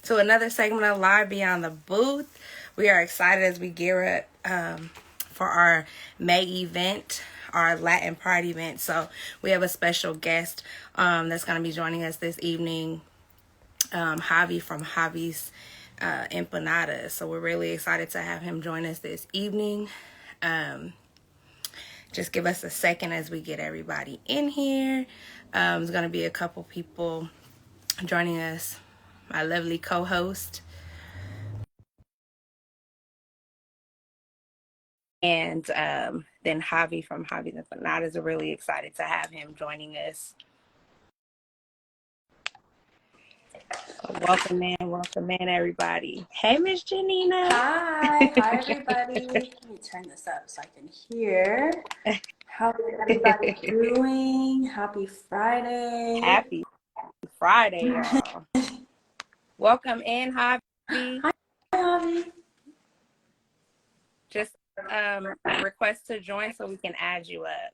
to another segment of Live Beyond the Booth. We are excited as we gear up for our May event, our Latin Pride event. So we have a special guest that's going to be joining us this evening, Javi from Javi's empanadas. So we're really excited to have him join us this evening. Just give us a second as we get everybody in here. There's going to be a couple people joining us. My lovely co-host. And then Javi from Javi's empanadas. Are really excited to have him joining us. Welcome in, everybody. Hey, Miss Janina. Hi everybody. Let me turn this up so I can hear. How is everybody doing? Happy Friday. Happy Friday, y'all. Welcome in, Javi. Hi, Javi. Just request to join so we can add you up.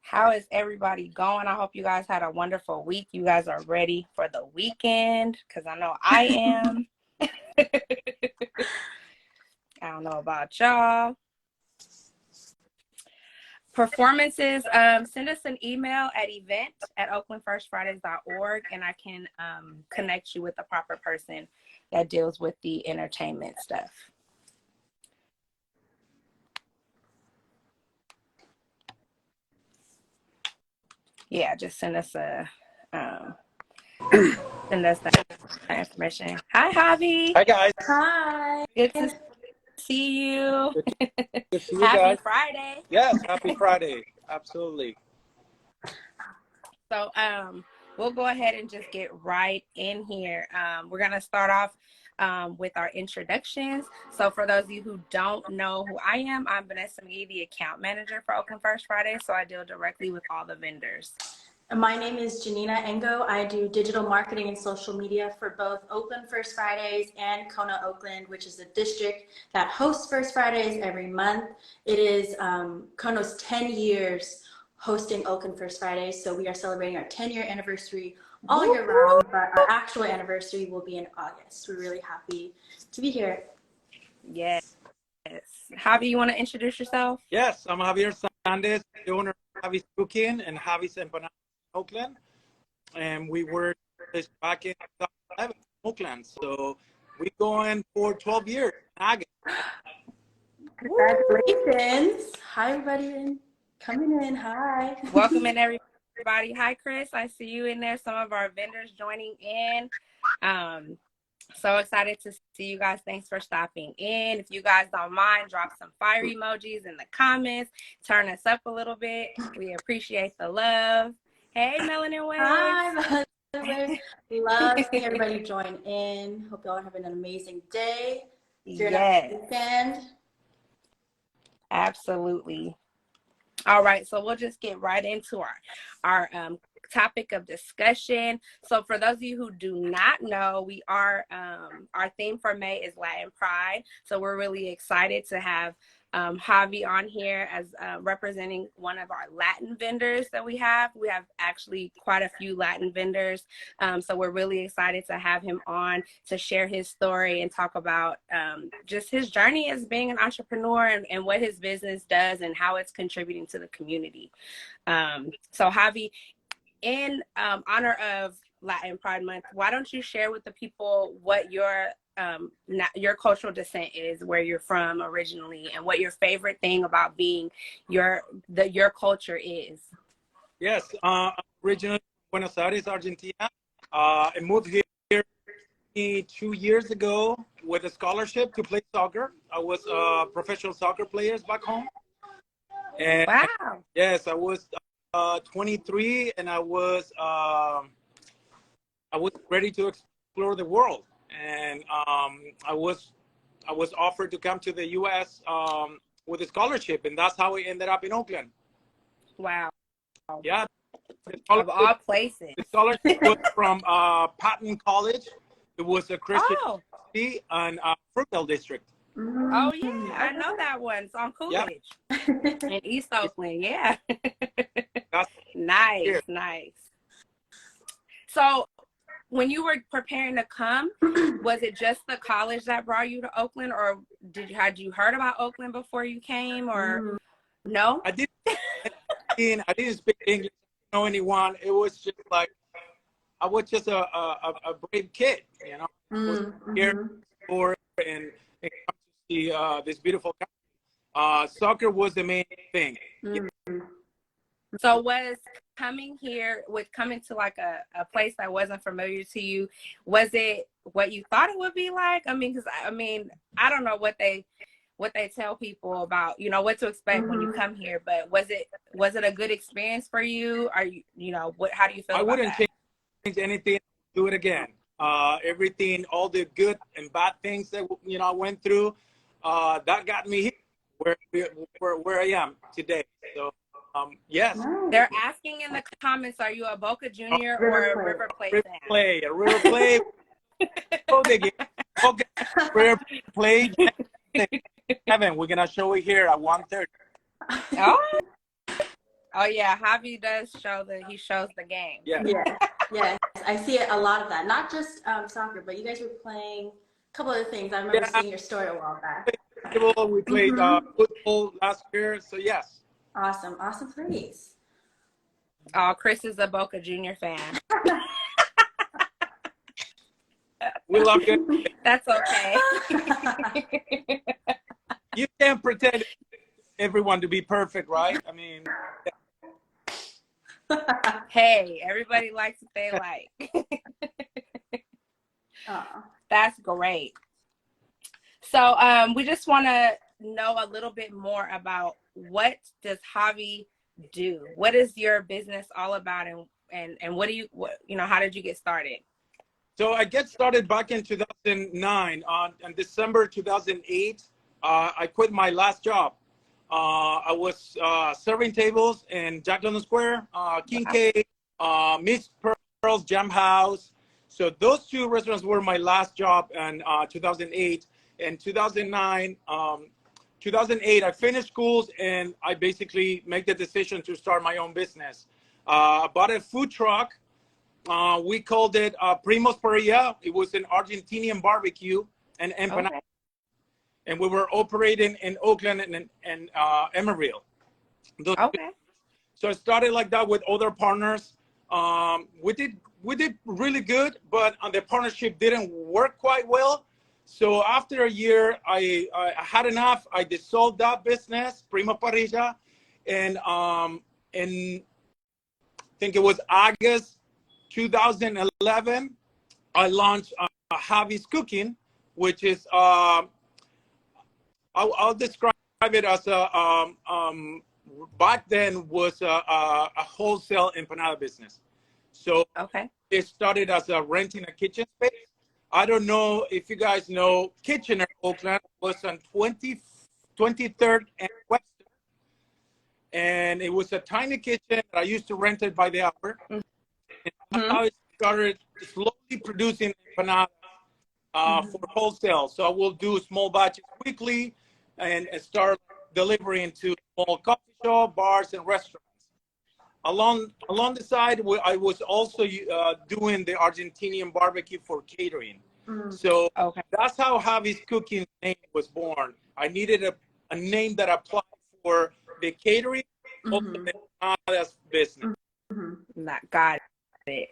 How is everybody going? I hope you guys had a wonderful week. You guys are ready for the weekend, because I know I am. I don't know about y'all. Performances, send us an email at event@oaklandfirstfridays.org, and I can connect you with the proper person that deals with the entertainment stuff. Yeah, just send us that information. Hi, Javi. Hi, guys. Hi. Good to see you. Good to see you Happy guys. Friday. Yes, happy Friday. Absolutely. So we'll go ahead and just get right in here. We're going to start off with our introductions. So for those of you who don't know who I am, I'm Vanessa McGee, the account manager for Oakland First Friday. So I deal directly with all the vendors. My name is Janina Engo. I do digital marketing and social media for both Oakland First Fridays and Kona Oakland, which is a district that hosts First Fridays every month. It is Kona's 10 years hosting Oakland First Fridays. So we are celebrating our 10-year anniversary all year round, but our actual anniversary will be in August. We're really happy to be here. Yes. Javi, you want to introduce yourself? Yes, I'm Javier Sandez, the owner of JavisCooking and Javi's empanadas in Oakland. And we were back in 2011 in Oakland. So we're going for 12 years in August. Congratulations. Hi, everybody. Coming in. Hi. Welcome in, everybody. Hi, Chris. I see you in there. Some of our vendors joining in. So excited to see you guys. Thanks for stopping in. If you guys don't mind, drop some fire emojis in the comments. Turn us up a little bit. We appreciate the love. Hey, Melanin Waves. Hi, Melanin Waves. Love seeing everybody join in. Hope y'all are having an amazing day. Yes. Weekend. Absolutely. All right, so we'll just get right into our topic of discussion. So for those of you who do not know, we are our theme for May is Latin Pride. So we're really excited to have Javi on here as representing one of our Latin vendors that we have. We have actually quite a few Latin vendors. So we're really excited to have him on to share his story and talk about just his journey as being an entrepreneur and what his business does and how it's contributing to the community. So Javi, in honor of Latin Pride Month, why don't you share with the people what your cultural descent is, where you're from originally, and what your favorite thing about being your culture is? Yes, originally from Buenos Aires, Argentina. I moved here 2 years ago with a scholarship to play soccer. I was professional soccer players back home. And wow. Yes, I was 23, and I was ready to explore the world. And I was offered to come to the U.S. With a scholarship, and that's how I ended up in Oakland. Wow. Yeah. Of all places. The scholarship was from Patton College. It was a Christian university in Fruitvale district. Oh yeah, I know that one. It's on Yeah, Coolidge in East Oakland. Yeah. that's Nice, here. nice. So when you were preparing to come, was it just the college that brought you to Oakland, or had you heard about Oakland before you came, or no? I didn't speak English, I didn't know anyone. It was just like I was just a brave kid, you know. I was here for and come to see this beautiful country. Soccer was the main thing. Yeah. So was coming to like a place that wasn't familiar to you, was it what you thought it would be like? I mean, because I don't know what they tell people about, you know, what to expect when you come here, but was it a good experience for you? Are how do you feel I about wouldn't that? change anything. Do it again. Everything, all the good and bad things that I went through, that got me here, where I am today. So, yes. They're asking in the comments, are you a Boca Junior or a River Plate fan? A River Plate. Okay, River Plate. Kevin, we're gonna show it here at 1:30. Oh yeah, Javi does he shows the game. Yeah. Yes, I see a lot of that. Not just soccer, but you guys were playing a couple other things. I remember seeing your story a while back. We played football last year, so yes. Awesome praise. Oh, Chris is a Boca Junior fan. We love it. That's okay. You can't pretend everyone to be perfect, right? I mean, Hey, everybody likes what they like. That's great. So we just want to know a little bit more about what does Javi do? What is your business all about, and what how did you get started? so I get started back in 2009. On December 2008, I quit my last job. I was serving tables in Jack London Square, King K, Miss Pearl's Jam House. So those two restaurants were my last job in 2008. In 2009, 2008, I finished schools and I basically made the decision to start my own business. I bought a food truck. We called it Primos Parrilla. It was an Argentinian barbecue and empanadas. Okay. And we were operating in Oakland and Emerald. Okay. So I started like that with other partners. We did really good, but the partnership didn't work quite well. So after a year, I had enough. I dissolved that business, Prima Parrilla, and I think it was August 2011, I launched JavisCooking, which is I'll describe it as back then was a wholesale empanada business. So Okay. it started as renting a kitchen space. I don't know if you guys know Kitchener, Oakland was on 23rd and Western. And it was a tiny kitchen that I used to rent it by the hour. And I started slowly producing empanadas for wholesale. So I will do small batches weekly and start delivering to small coffee shop, bars, and restaurants. Along the side, I was also doing the Argentinian barbecue for catering. So that's how JavisCooking name was born. I needed a name that applied for the catering, also the empanadas business. Got it.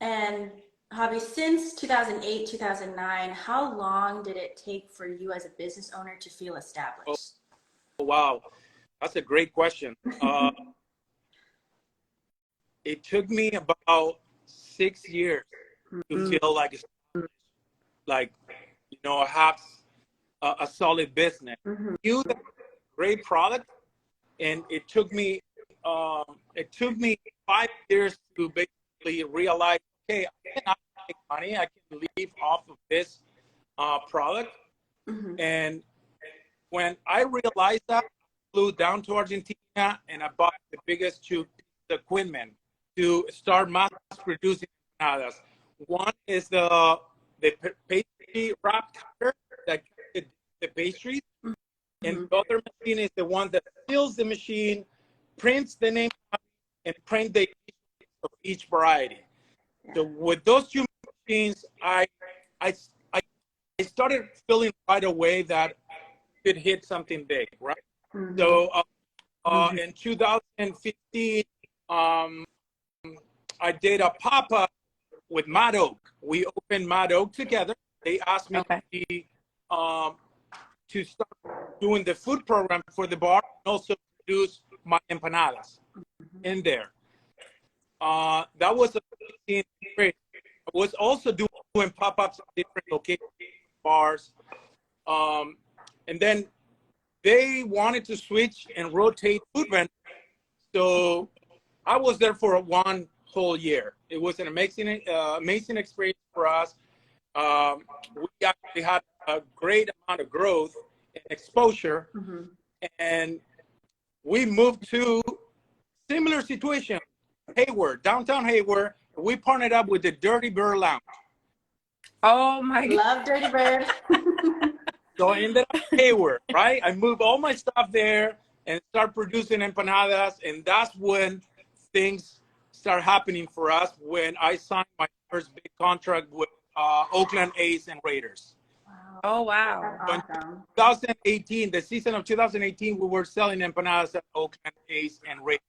And Javi, since 2008, 2009, how long did it take for you as a business owner to feel established? Oh, wow. That's a great question. It took me about 6 years to feel like I have a solid business. You have a great product, and it took me 5 years to basically realize, okay, I cannot make money. I can live off of this product. And when I realized that, I flew down to Argentina and I bought the biggest two equipment to start mass producing empanadas. One is the pastry wrap cutter that the pastries. Mm-hmm. And the other machine is the one that fills the machine, prints the name, and print the of each variety. So with those two machines, I started feeling right away that it could hit something big, right? Mm-hmm. So in 2015, I did a pop-up with Mad Oak. We opened Mad Oak together. They asked me to start doing the food program for the bar and also produce my empanadas in there. That was great. I was also doing pop-ups at different locations, bars. And then they wanted to switch and rotate food vendors. So I was there for one whole year. It was an amazing experience for us. We actually had a great amount of growth and exposure. Mm-hmm. And we moved to similar situation, Hayward, downtown Hayward. We partnered up with the Dirty Bird Lounge. Oh my God. Love Dirty Bird. So I ended up in Hayward, right? I moved all my stuff there and start producing empanadas. And that's when things start happening for us, when I signed my first big contract with Oakland A's and Raiders. Wow. Oh, wow. That's awesome. 2018, the season of 2018, we were selling empanadas at Oakland A's and Raiders.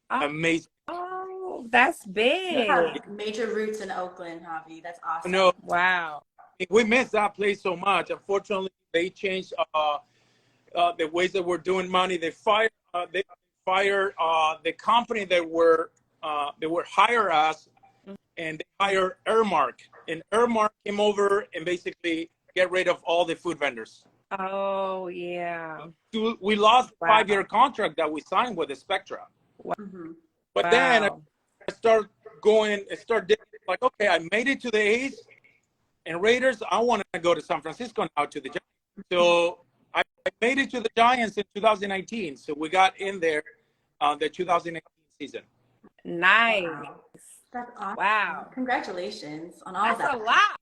Amazing. Oh, that's You big. have major roots in Oakland, Javi. That's awesome. No, Wow. we missed that place so much. Unfortunately, they changed the ways that we're doing money. They fired the company that were hire us, and they hired Airmark. And Airmark came over and basically get rid of all the food vendors. Oh, yeah. We lost a Wow. 5-year contract that we signed with the Spectra. Mm-hmm. But then I started like, okay, I made it to the A's and Raiders. I want to go to San Francisco now to the Giants. So I made it to the Giants in 2019. So we got in there the 2018 season. Nice. Wow. That's awesome. Wow. Congratulations on all That's that. a lot.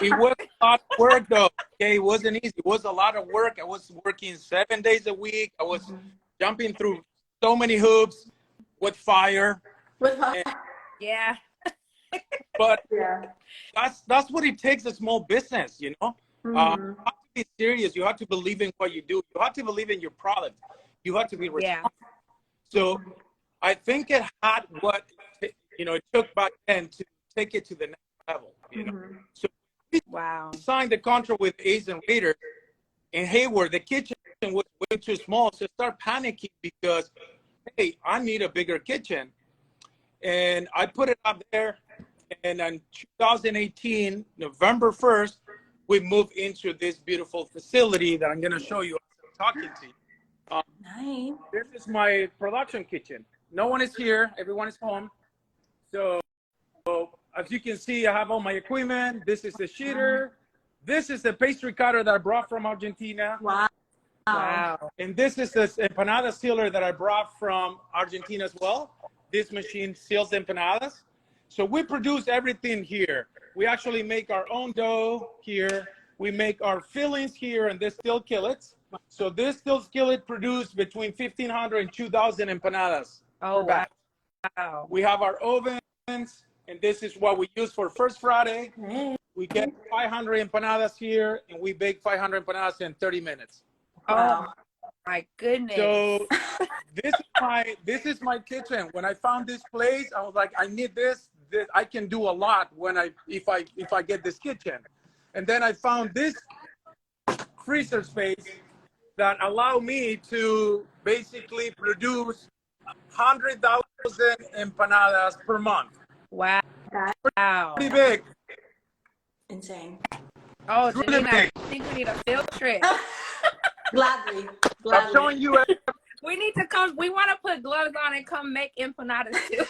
It was a lot of work, though. Okay, it wasn't easy. It was a lot of work. I was working 7 days a week. I was jumping through so many hoops with fire. Yeah. But Yeah. that's what it takes, a small business, you know. You have to be serious. You have to believe in what you do. You have to believe in your product. You have to be responsible. So I think it had what it took back then to take it to the next level. You know. So we signed the contract with A's and Raiders in Hayward. The kitchen was way too small, so I started panicking because, hey, I need a bigger kitchen, and I put it up there. And in 2018, November 1st, we moved into this beautiful facility that I'm going to show you as I'm talking to you. Nice. This is my production kitchen. No one is here. Everyone is home. So as you can see, I have all my equipment. This is the sheeter. This is the pastry cutter that I brought from Argentina. Wow. And this is the empanada sealer that I brought from Argentina as well. This machine seals empanadas. So we produce everything here. We actually make our own dough here. We make our fillings here in this steel skillets. So this steel skillet produced between 1,500 and 2,000 empanadas. Oh, wow. We have our ovens, and this is what we use for First Friday. We get 500 empanadas here, and we bake 500 empanadas in 30 minutes. Oh, my goodness. So this is my kitchen. When I found this place, I was like, I need this. I can do a lot if I get this kitchen. And then I found this freezer space that allow me to basically produce 100,000 empanadas per month. Wow. Pretty big. Insane. Oh, Really Janina, big. I think we need a field trip. Gladly. I'm showing you. We need to come. We want to put gloves on and come make empanadas too.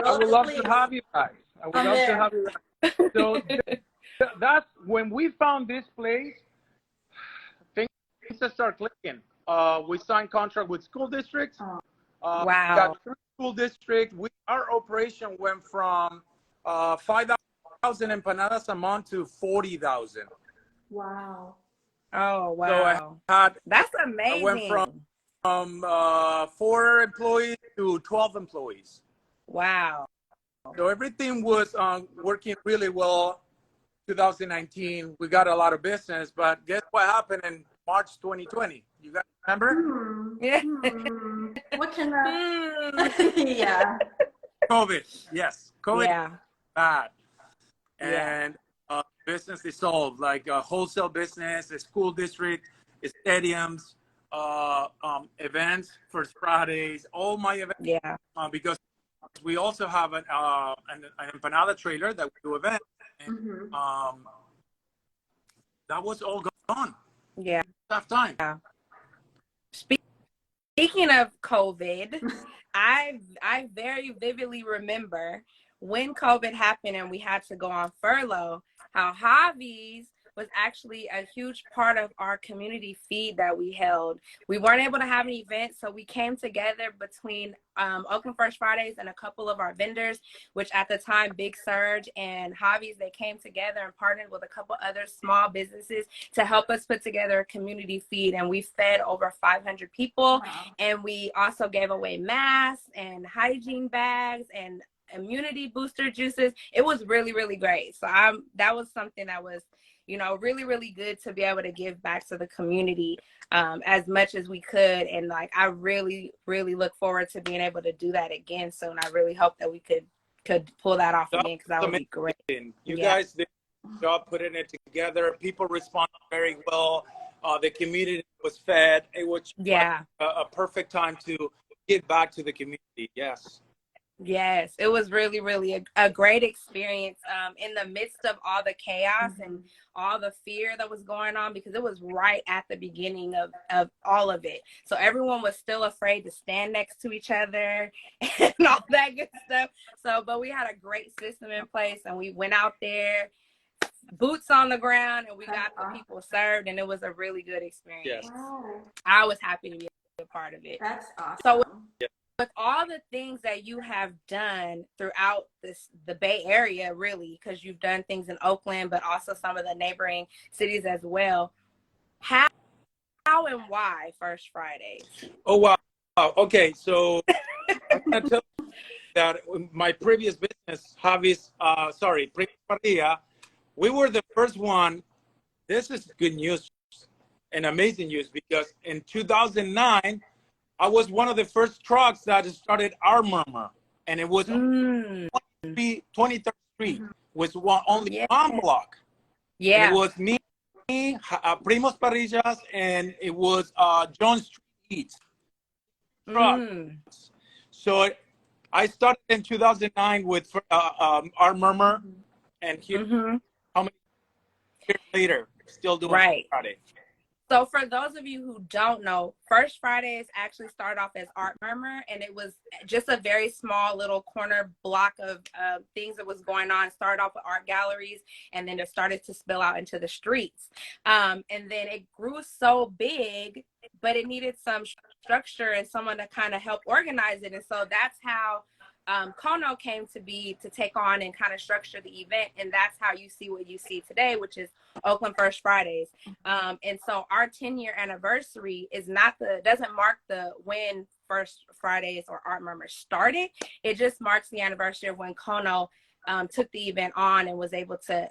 I would love to have you guys. So that's when we found this place, things start clicking. We signed contract with school districts. Wow. We got 3 school districts. Our operation went from 5,000 empanadas a month to 40,000. Wow. Oh, So wow. had That's I went from amazing. 4 employees to 12 employees. Wow. So everything was working really well. 2019, we got a lot of business, but guess what happened in March 2020? You guys remember? Yeah. What can yeah. COVID. Yes, COVID is Yeah. bad. Yeah. And business dissolved, like a wholesale business, a school district, stadiums, events, First Fridays, all my events, Yeah. because we also have an empanada trailer that we do events. And, that was all gone. Yeah. Tough time. Speaking of COVID, I very vividly remember when COVID happened and we had to go on furlough, how Javi's was actually a huge part of our community feed that we held. We weren't able to have an event, so we came together between Oakland First Fridays and a couple of our vendors, which at the time, Big Surge and Javi's, they came together and partnered with a couple other small businesses to help us put together a community feed. And we fed over 500 people. Wow. And we also gave away masks and hygiene bags and immunity booster juices. It was really, really great. So that was something that was, really, really good to be able to give back to the community as much as we could. And like, I really, really look forward to being able to do that again soon. I really hope that we could pull that off again, because that would be great. You guys did a good job putting it together. People responded very well. The community was fed. It was a perfect time to give back to the community. Yes, it was really, really a great experience in the midst of all the chaos and all the fear that was going on, because it was right at the beginning of all of it. So everyone was still afraid to stand next to each other and all that good stuff. So, but we had a great system in place, and we went out there, boots on the ground, and we got the people served, and it was a really good experience. Wow. I was happy to be a part of it. That's awesome. So with all the things that you have done throughout the Bay Area, really, because you've done things in Oakland, but also some of the neighboring cities as well, how and why First Fridays? Oh, wow. Okay, so I'm going to tell you that my previous business, Javi's, Prima, we were the first one. This is good news and amazing news, because in 2009, I was one of the first trucks that started our murmur, and it was 23rd Street, was only one block. Yeah. And it was me, Primos Parrillas, and it was John Street Eats. So I started in 2009 with our murmur, and here, how many years later, still doing Friday. So for those of you who don't know, First Fridays actually started off as Art Murmur, and it was just a very small little corner block of things that was going on. It started off with art galleries, and then it started to spill out into the streets. And then it grew so big, but it needed some structure and someone to kind of help organize it. And so that's how Kono came to be, to take on and kind of structure the event. And that's how you see what you see today, which is Oakland First Fridays. And so our 10-year anniversary doesn't mark when First Fridays or Art Murmur started. It just marks the anniversary of when Kono took the event on and was able to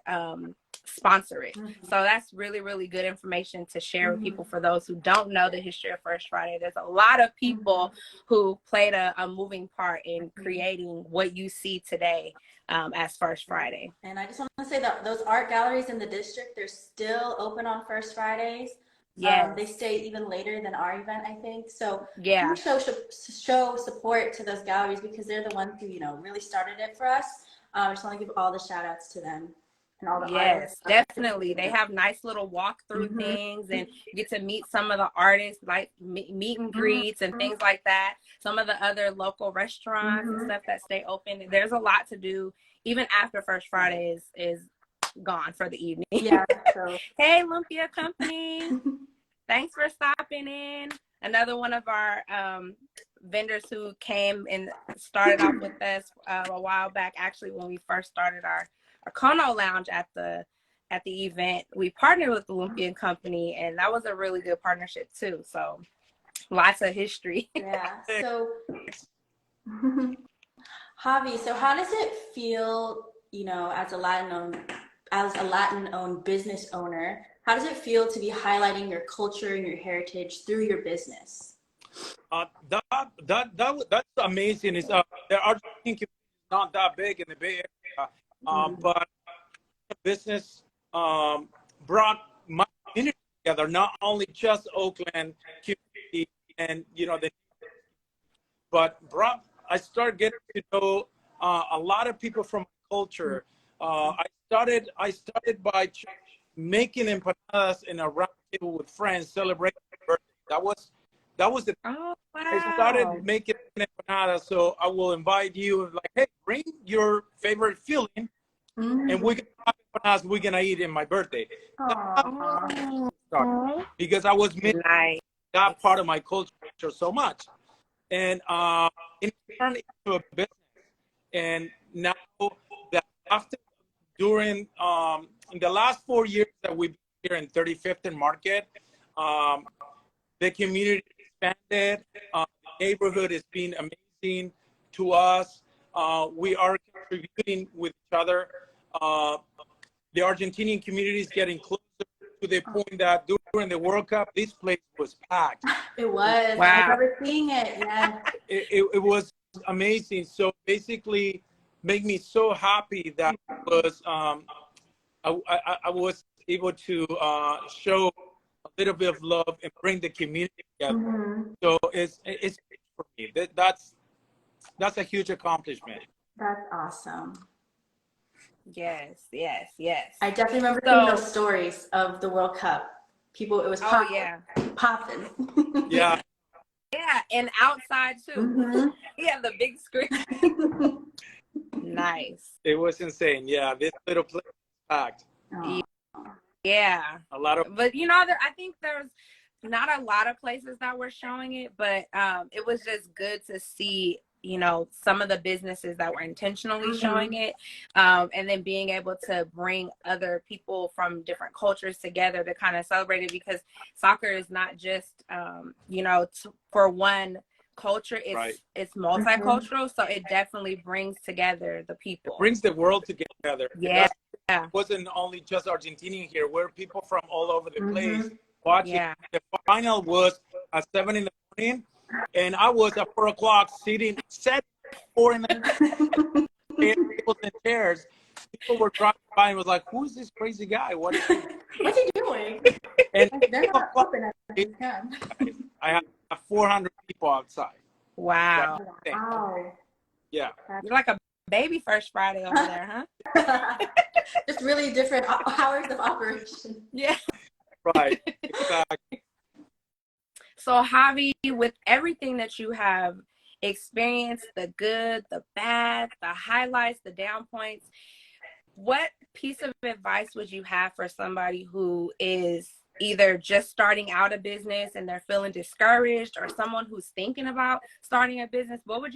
sponsor it. So that's really, really good information to share with people. For those who don't know the history of First Friday, there's a lot of people who played a moving part in creating what you see today as First Friday. And I just want to say that those art galleries in the district, they're still open on First Fridays. Yeah, they stay even later than our event, I think. So yeah, show support to those galleries, because they're the ones who really started it for us. I just want to give all the shout outs to them and all the artists. Definitely. They have nice little walkthrough things, and you get to meet some of the artists, like meet and greets and things like that. Some of the other local restaurants and stuff that stay open. There's a lot to do even after First Friday is gone for the evening. Yeah. So. Hey, Lumpia Company. Thanks for stopping in. Another one of our vendors who came and started off with us a while back, actually when we first started our Kono Lounge at the at the event, we partnered with the Olympian Company, and that was a really good partnership too. So lots of history. Yeah. So, Javi, so how does it feel, you know, as a Latin-owned business owner? How does it feel to be highlighting your culture and your heritage through your business? That's amazing. It's the Argentinian community is not that big in the Bay Area, but business brought my community together. Not only just Oakland community, and you know, but brought. I started getting to know a lot of people from my culture. I started by making empanadas in a round table with friends, celebrating my birthday. That was the. Oh, wow. I started making empanadas, so I will invite you. Like, hey, bring your favorite filling, and we're gonna have empanadas. We're gonna eat in my birthday. Because I was missing that part of my culture so much, and it turned into a business. And now that during in the last 4 years that we've been here in 35th and Market, the community expanded. The neighborhood has been amazing to us. We are contributing with each other. The Argentinian community is getting closer to the point that during the World Cup, this place was packed. It was. Wow. I remember seeing it. Yeah. It was amazing. So basically, made me so happy that was I was able to show a little bit of love and bring the community together. So it's for me. That's a huge accomplishment. That's awesome. Yes. I definitely remember seeing those stories of the World Cup. People, it was popping. Yeah. Yeah, and outside too. Yeah, the big screen. Nice. It was insane. Yeah, this little place was packed. Yeah. A lot of. But you know, I think there's not a lot of places that were showing it, but it was just good to see, you know, some of the businesses that were intentionally showing it, and then being able to bring other people from different cultures together to kind of celebrate it, because soccer is not just, you know, for one culture, it's multicultural, so it definitely brings together the people. It brings the world together. Yeah. It wasn't only just Argentinian here. We're people from all over the place watching. Yeah. The final was at 7 in the morning, and I was at 4 o'clock sitting, set 4 in the tables and chairs. People were driving by and was like, "Who's this crazy guy? What's he doing?" And they're not open at this time. I have 400 people outside. Wow. Yeah. You're like a baby First Friday over there, huh? Just really different hours of operation. Yeah. Right. Exactly. So Javi, with everything that you have experienced, the good, the bad, the highlights, the down points, what piece of advice would you have for somebody who is either just starting out a business and they're feeling discouraged, or someone who's thinking about starting a business? What would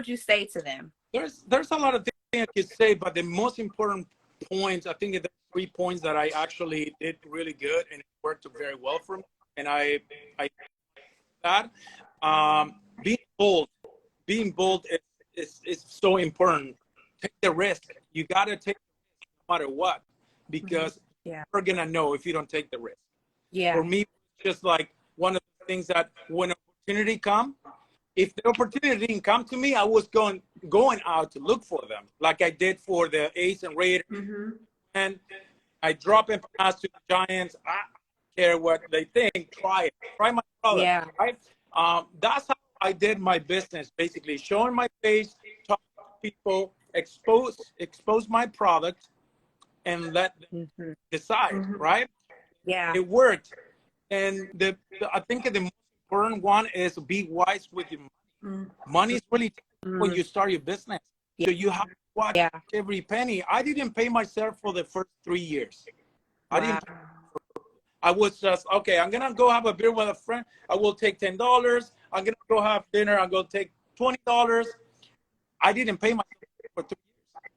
you say to them? There's a lot of things I could say, but the most important points, I think the 3 points that I actually did really good and it worked very well for me. And I that being bold is so important. Take the risk. You got to take the risk no matter what, because you're gonna know if you don't take the risk. Yeah. For me, it's just like one of the things that when opportunity come, if the opportunity didn't come to me, I was going out to look for them, like I did for the Ace and Raiders. And I drop empanadas to the Giants. I don't care what they think. Try my product. Yeah. Right? That's how I did my business, basically showing my face, talking to people, expose my product, and let them decide. Right? Yeah. It worked. And I think the most important one is be wise with your money. Money is really when you start your business. So you have to watch every penny. I didn't pay myself for the first 3 years. Wow. I was just, okay, I'm going to go have a beer with a friend. I will take $10. I'm going to go have dinner. I'm going to take $20. I didn't pay myself for 3 years.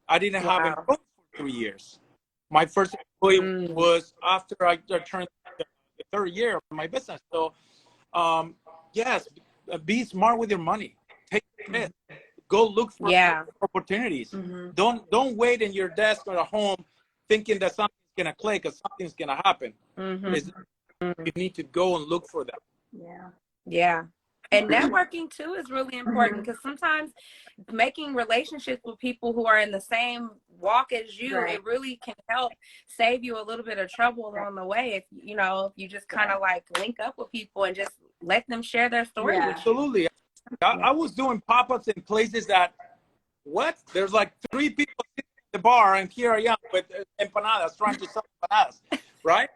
I didn't have employees for 3 years. My first employee was after I turned the third year of my business. So, yes, be smart with your money. Take it. Go look for opportunities. Don't wait in your desk or at home thinking that something's gonna click or something's gonna happen. You need to go and look for them. Yeah. And networking too is really important, because sometimes making relationships with people who are in the same walk as you, it really can help save you a little bit of trouble along the way. If you just kind of like link up with people and just let them share their story with you. Absolutely. I was doing pop-ups in places that there's like 3 people sitting at the bar, and here I am with empanadas, trying to sell empanadas, right?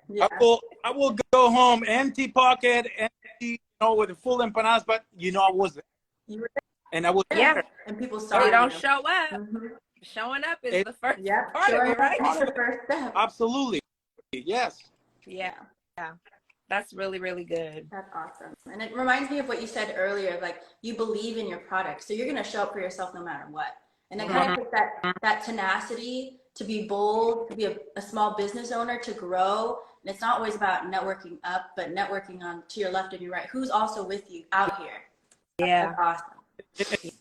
I will go home empty pocket, empty, with the full empanadas, but I was there. You were there. And I was there. And people saw you. Don't show up. Showing up is the first part of it, right? The first step. Absolutely. Yes. Yeah. That's really, really good. That's awesome. And it reminds me of what you said earlier, like you believe in your product, so you're going to show up for yourself no matter what. And it kind of takes that tenacity to be bold, to be a small business owner, to grow. And it's not always about networking up, but networking on to your left and your right. Who's also with you out here? Yeah. That's awesome.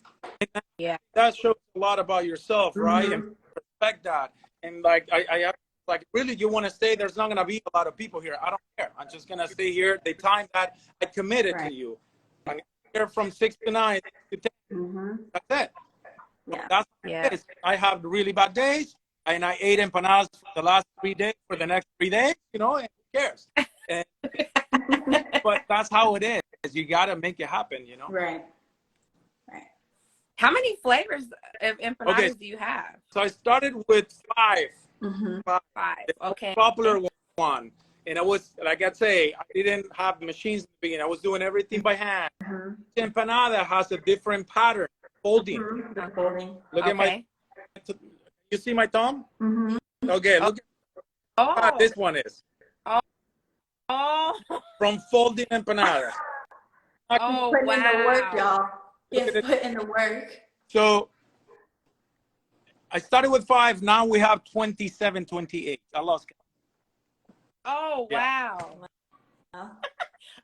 Yeah. That shows a lot about yourself, right? And respect that. And like I have, like, really, you want to stay, there's not going to be a lot of people here. I don't care. I'm just going to stay here. The time that I committed to you. I'm here from 6 to 9 to 10. That's it. Yeah. That's it is. I have really bad days, and I ate empanadas for the last 3 days, for the next 3 days, and who cares? But that's how it is. You got to make it happen, Right. How many flavors of empanadas do you have? So I started with 5. 5. Okay. Popular one. And I was, like I say, I didn't have machines in the beginning. I was doing everything by hand. Empanada has a different pattern, folding. Look at my, you see my thumb? Okay, look at how this one is. From folding empanada. Put in the work, y'all. Yes, put in the work. So I started with 5. Now we have 27, 28. I lost count. Oh, wow.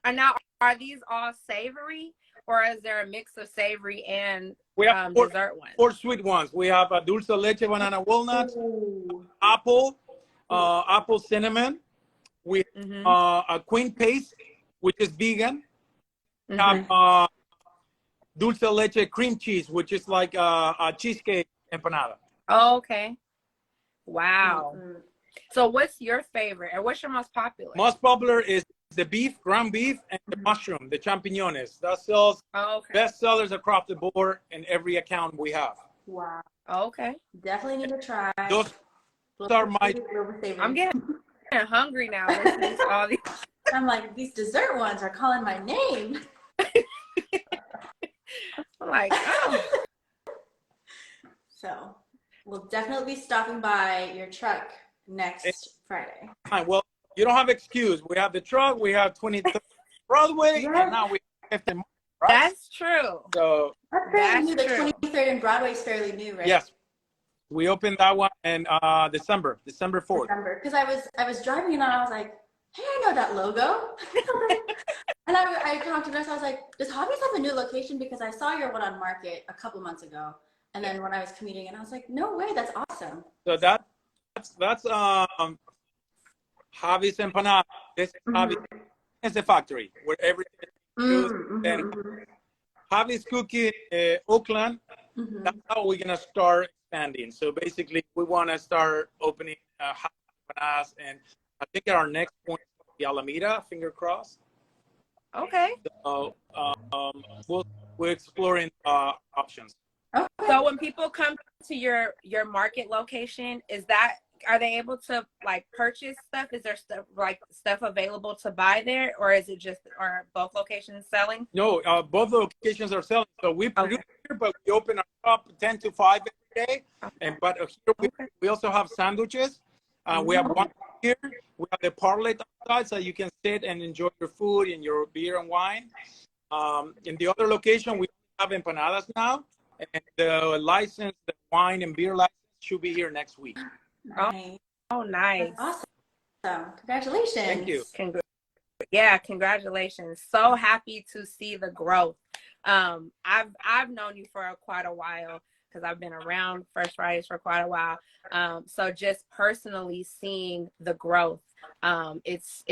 And now, are these all savory, or is there a mix of savory and dessert ones? 4 sweet ones. We have a dulce leche, banana walnut, apple, apple cinnamon. We have a queen paste, which is vegan. We have dulce leche cream cheese, which is like a cheesecake empanada. Oh, okay. Wow. So what's your favorite, or what's your most popular? Most popular is the beef, ground beef, and the mushroom, the champiñones. That sells best sellers across the board in every account we have. Wow. Okay. Definitely need to try. Those are my... I'm getting hungry now listening to all these. I'm like, these dessert ones are calling my name. I'm like, oh. So we'll definitely be stopping by your truck next Friday. Well, you don't have excuse. We have the truck, we have 23rd Broadway, and now we have 50th, right? That's true. So that's fairly new. The 23rd and Broadway is fairly new, right? Yes. We opened that one in December 4th. Because I was driving and I was like, hey, I know that logo. And I talked to her, so I was like, does Javi's have a new location? Because I saw your one on Market a couple months ago. And then when I was commuting, and I was like, no way, that's awesome. So that's Javi's Empanada. This Javi is the factory where everything is used. And Javi's Cooking, Oakland, that's how we're going to start expanding. So basically, we want to start opening empanadas, and I think our next point is the Alameda, finger crossed. Okay. So we're exploring options. Okay. So when people come to your Market location, are they able to like purchase stuff? Is there stuff available to buy there, or is it are both locations selling? No, both locations are selling. So we produce here, but we open our shop 10 to 5 every day. But here we also have sandwiches. We have one here. We have the parlor outside, so you can sit and enjoy your food and your beer and wine. In the other location, we have empanadas now, and the license, the wine and beer license, should be here next week. Nice. Oh, nice. That's awesome. Congratulations. Thank you. Yeah, congratulations. So happy to see the growth. I've known you for quite a while because I've been around First Fridays for quite a while. So just personally seeing the growth, it's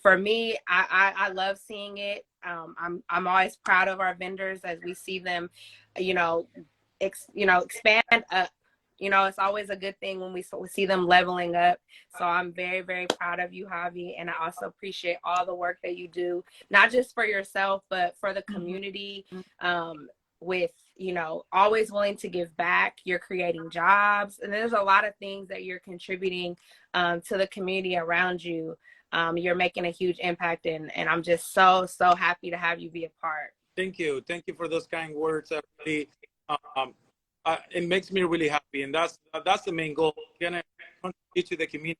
for me. I love seeing it. I'm always proud of our vendors as we see them, you know, expand up. It's always a good thing when we see them leveling up. So I'm very, very proud of you, Javi. And I also appreciate all the work that you do, not just for yourself, but for the community, with, always willing to give back. You're creating jobs. And there's a lot of things that you're contributing to the community around you. You're making a huge impact. And I'm just so, so happy to have you be a part. Thank you. Thank you for those kind words. It makes me really happy, and that's the main goal. Gonna contribute to the community,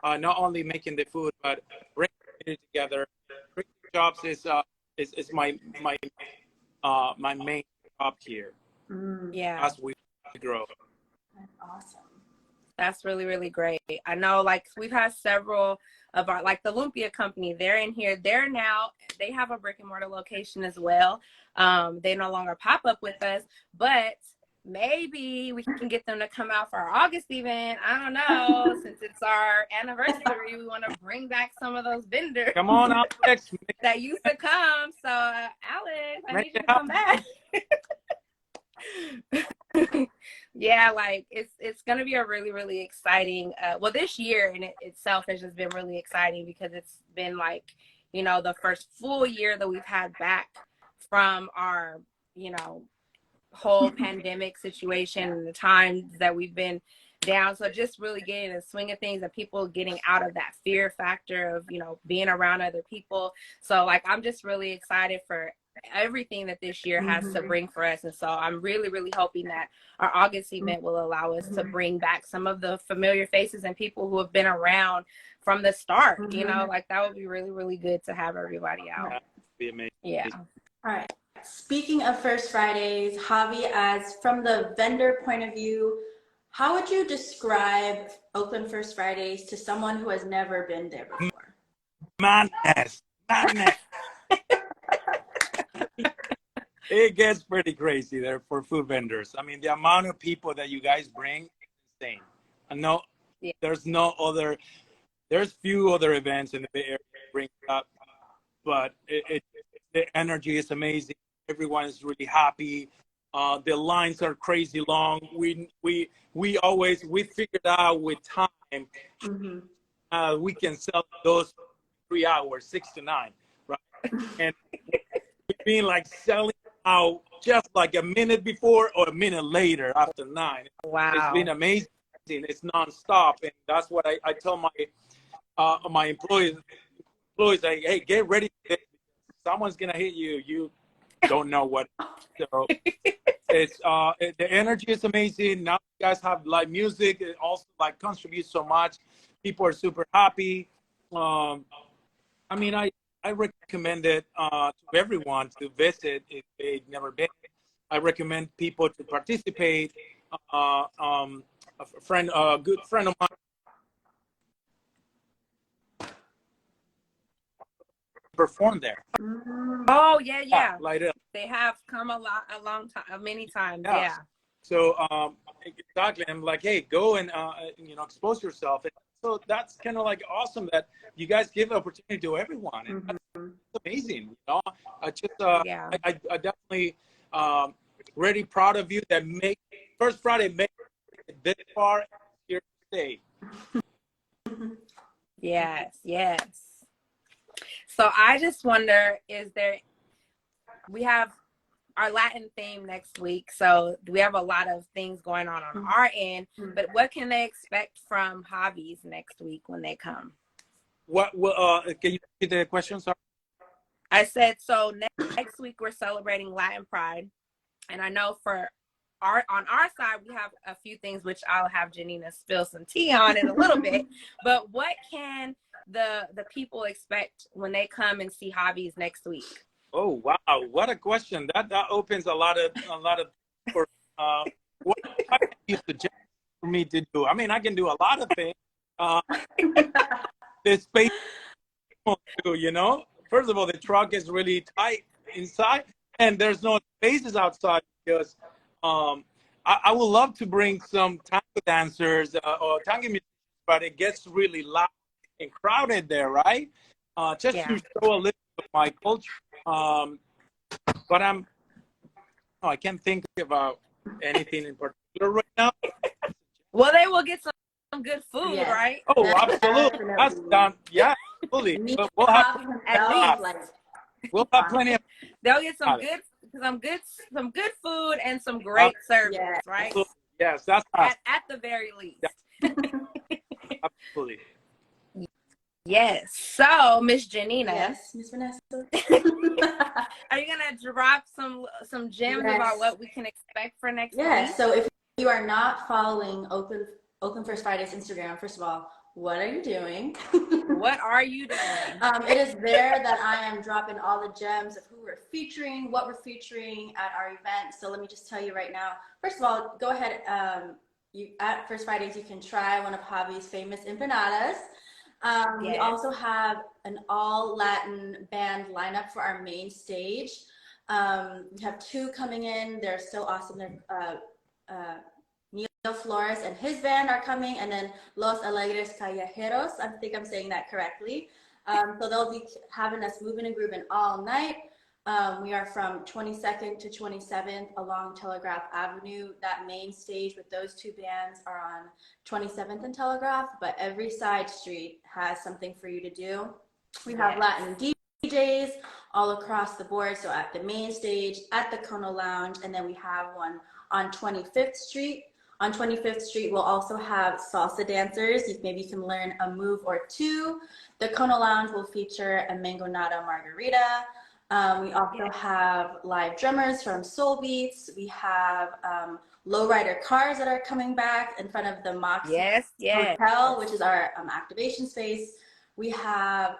not only making the food, but bringing it together. Bringing jobs is my main job here. Yeah, as we grow. That's awesome. That's really, really great. I know, we've had several of our, the Lumpia company, they're in here. They have a brick and mortar location as well. They no longer pop up with us, but maybe we can get them to come out for our August event. I don't know. Since it's our anniversary, we want to bring back some of those vendors. Come on, Alex. That used to come. So, Alex, I need you to come back. Yeah, it's going to be a really, really exciting. This year in itself has just been really exciting because it's been the first full year that we've had back from our, whole pandemic situation and the times that we've been down. So just really getting the swing of things and people getting out of that fear factor of, being around other people. So I'm just really excited for everything that this year has to bring for us. And so I'm really, really hoping that our August event will allow us to bring back some of the familiar faces and people who have been around from the start, that would be really, really good to have everybody out. That'd be amazing. Yeah. All right. Speaking of First Fridays, Javi, as from the vendor point of view, how would you describe Oakland First Fridays to someone who has never been there before? Madness. It gets pretty crazy there for food vendors. I mean, the amount of people that you guys bring is insane. I know there's few other events in the Bay Area that bring up, but the energy is amazing. Everyone is really happy. The lines are crazy long. We figured out with time, we can sell those 3 hours, 6 to 9, right? And we've been selling out just a minute before or a minute later after 9. Wow. It's been amazing. It's nonstop. And that's what I tell my employees, hey, get ready for this. Someone's going to hit you. You don't know what. So it's the energy is amazing. Now you guys have live music. It also contributes so much. People are super happy. I recommend it to everyone to visit if they've never been. I recommend people to participate. A good friend of mine performed there. Oh yeah. They have come many times. Yeah. So exactly, I'm hey, go and expose yourself. And so that's kind of awesome that you guys give opportunity to everyone, and that's amazing. I just I definitely really proud of you that make First Friday make it this far here today. Yes. So I just wonder, we have our Latin theme next week, so we have a lot of things going on our end, but what can they expect from Javi's next week when they come? What can you repeat the question? Sorry. I said, so next week we're celebrating Latin Pride, and I know on our side we have a few things which I'll have Janina spill some tea on in a little bit, but what can the people expect when they come and see Javi's next week? Oh wow, what a question! That opens a lot of what can you suggest for me to do? I mean, I can do a lot of things. Uh, the space too, you know. First of all, the truck is really tight inside, and there's no spaces outside because I would love to bring some tango dancers or tango musicians, but it gets really loud and crowded there, right? Just to Yeah. show a little bit of my culture. But I can't think about anything in particular right now. Well, they will get some good food, Yes. right? Oh, absolutely. That's Definitely. done. Yeah, absolutely. Me We'll and have Javi At himself, least. like, we'll have plenty of. They'll get some good food and some great service, yes. right? Absolutely. Yes, that's us. At the very least. Yeah. Absolutely. Yes. So, Miss Janina, Yes, Miss Vanessa. are you gonna drop some gems Yes. about what we can expect for next Yes. week? So if you are not following Oakland First Fridays Instagram, first of all, what are you doing? What are you doing? It is there that I am dropping all the gems of who we're featuring, what we're featuring at our event. So let me just tell you right now. First of all, go ahead. At First Fridays, you can try one of Javi's famous empanadas. We Yes. also have an all Latin band lineup for our main stage. We have two coming in. They're so awesome. They're Neil Flores and his band are coming, and then Los Alegres Callejeros. I think I'm saying that correctly. So they'll be having us moving and grooving all night. We are from 22nd to 27th along Telegraph Avenue. That main stage with those two bands are on 27th and Telegraph, but every side street has something for you to do. We have Latin DJs all across the board. So at the main stage, at the Kono Lounge, and then we have one on 25th Street. On 25th Street, we'll also have salsa dancers. Maybe you can learn a move or two. The Kono Lounge will feature a mangonada margarita. We also have live drummers from Soul Beats. We have lowrider cars that are coming back in front of the Moxie Hotel, which is our activation space. We have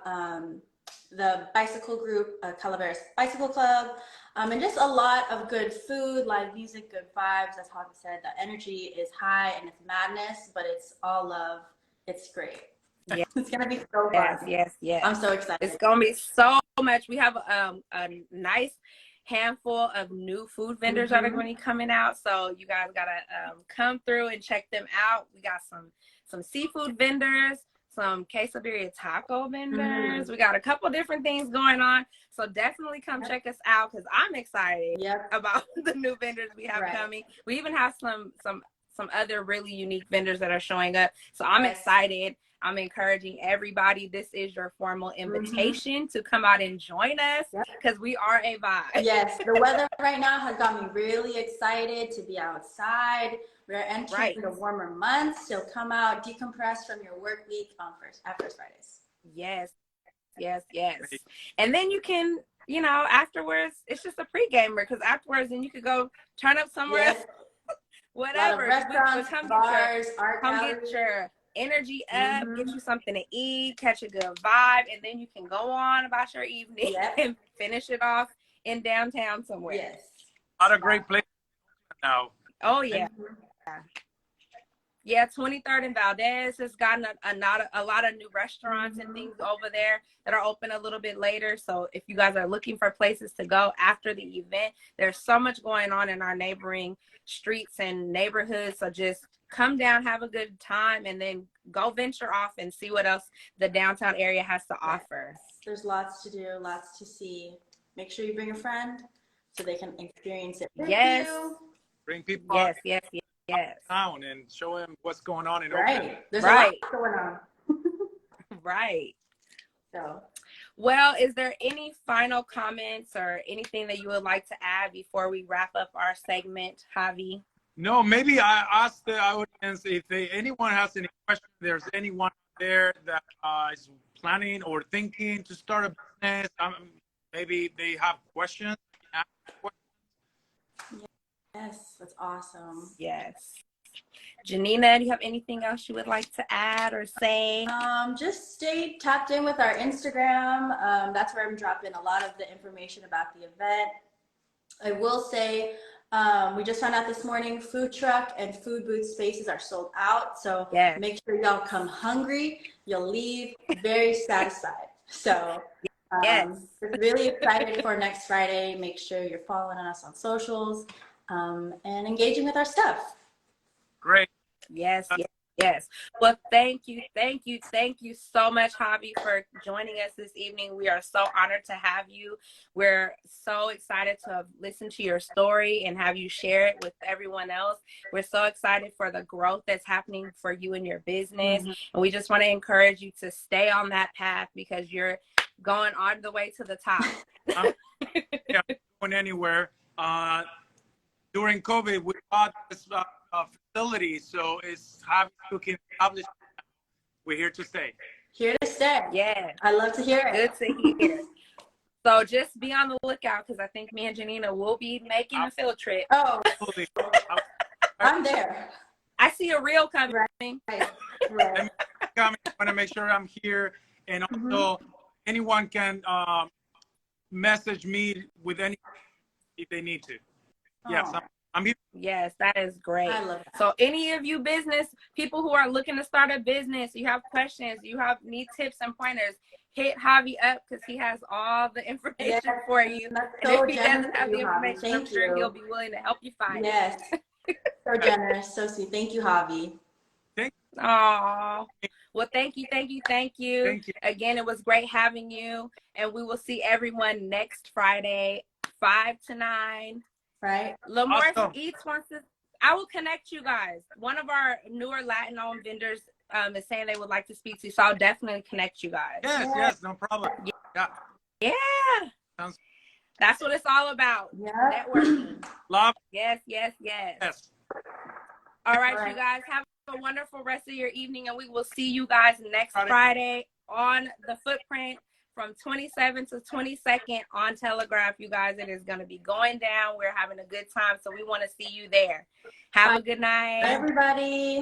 the bicycle group, Calaveras Bicycle Club, and just a lot of good food, live music, good vibes. As Javi said, the energy is high and it's madness, but it's all love. It's great. Yeah. It's gonna be so fun. Yes. I'm so excited. It's gonna be so much. We have a nice handful of new food vendors that are going to be coming out, so you guys gotta come through and check them out. We got some seafood vendors, some quesadilla taco vendors. We got a couple different things going on, so definitely come check us out because I'm excited about the new vendors we have coming. We even have some other really unique vendors that are showing up, so I'm excited. I'm encouraging everybody. This is your formal invitation to come out and join us because we are a vibe. Yes, the weather right now has got me really excited to be outside. We're entering the warmer months, so come out, decompress from your work week at First Fridays. Yes. And then you can, afterwards, it's just a pre-gamer because afterwards, then you could go turn up somewhere else, whatever. Restaurants, bars, art gallery. Get your energy up, get you something to eat, catch a good vibe, and then you can go on about your evening and finish it off in downtown somewhere. Yes. A lot of great places now. Oh, yeah. Yeah, 23rd and Valdez has gotten a lot of new restaurants and things over there that are open a little bit later. So if you guys are looking for places to go after the event, there's so much going on in our neighboring streets and neighborhoods. So just come down, have a good time, and then go venture off and see what else the downtown area has to offer. There's lots to do, lots to see. Make sure you bring a friend so they can experience it with you. Bring people town and show them what's going on in Oakland. There's a lot going on. So, well, is there any final comments or anything that you would like to add before we wrap up our segment, Javi? No, maybe I asked the audience if anyone has any questions. There's anyone there that is planning or thinking to start a business. Maybe they have questions. Yes, that's awesome. Yes. Janina, do you have anything else you would like to add or say? Just stay tapped in with our Instagram. That's where I'm dropping a lot of the information about the event. I will say We just found out this morning, food truck and food booth spaces are sold out. So Yes. make sure y'all come hungry. You'll leave very satisfied. So Yes. we're really excited for next Friday. Make sure you're following us on socials and engaging with our stuff. Great. Yes, yes, yes. Well, thank you so much, Javi, for joining us this evening. We are so honored to have you. We're so excited to have listened to your story and have you share it with everyone else. We're so excited for the growth that's happening for you and your business. Mm-hmm. And we just want to encourage you to stay on that path because you're going all the way to the top. Yeah, going anywhere. During COVID, we bought this facility, so it's JavisCooking established. We're here to stay. Here to stay. Yeah. I love to hear it. Good to hear. So just be on the lookout because I think me and Janina will be making a field trip. Oh, Absolutely. I'm there. I see a reel coming. Right. I want to make sure I'm here, and also anyone can message me with any if they need to. Yes, I'm here. Yes, that is great. I love that. So any of you business people who are looking to start a business, you have questions, need tips and pointers, hit Javi up because he has all the information for you. That's And so if he doesn't have the generous, Javi. information, I'm sure he'll be willing to help you find it. So generous, so sweet. Thank you, Javi. Oh, well, thank you. Thank you. Again, it was great having you, and we will see everyone next Friday, 5 to 9. Right. Lamorse Awesome. Eats wants to. I will connect you guys. One of our newer Latin-owned vendors is saying they would like to speak to you, so I'll definitely connect you guys. Yes, no problem. Yeah. Sounds. That's what it's all about. Yeah. Networking. Love. Yes. Yes. All right, you guys have a wonderful rest of your evening, and we will see you guys next Friday on the Footprint from 27th to 22nd on Telegraph. You guys, it is going to be going down. We're having a good time, so we want to see you there. Have a good night. Bye, everybody.